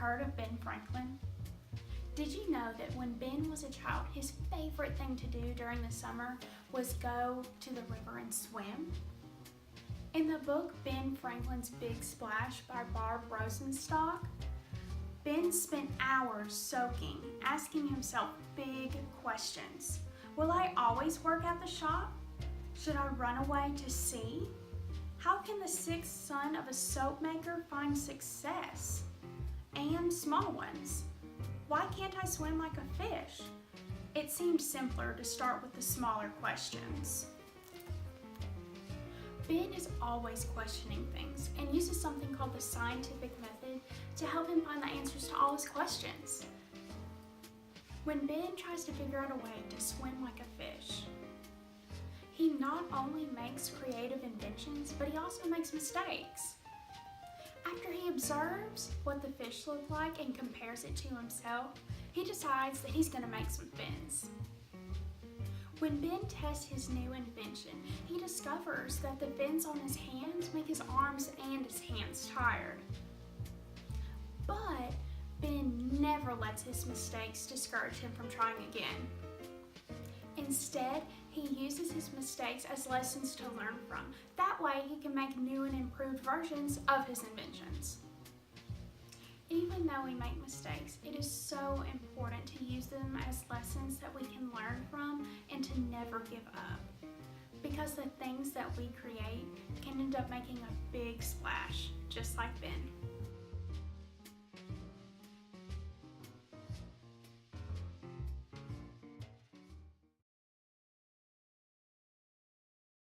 heard of Ben Franklin? Did you know that when Ben was a child, his favorite thing to do during the summer was go to the river and swim? In the book Ben Franklin's Big Splash by Barb Rosenstock, Ben spent hours soaking, asking himself big questions. Will I always work at the shop? Should I run away to sea? How can the sixth son of a soap maker find success? And small ones. Why can't I swim like a fish? It seemed simpler to start with the smaller questions. Ben is always questioning things and uses something called the scientific method to help him find the answers to all his questions. When Ben tries to figure out a way to swim like a fish, he not only makes creative inventions, but he also makes mistakes. After he observes what the fish look like and compares it to himself, he decides that he's going to make some fins. When Ben tests his new invention, he discovers that the fins on his hands make his arms and his hands tired. But Ben never lets his mistakes discourage him from trying again. Instead, he uses his mistakes as lessons to learn from. That way, he can make new and improved versions of his inventions. Even though we make mistakes, it is so important to use them as lessons that we can learn from and to never give up. Because the things that we create can end up making a big splash, just like Ben.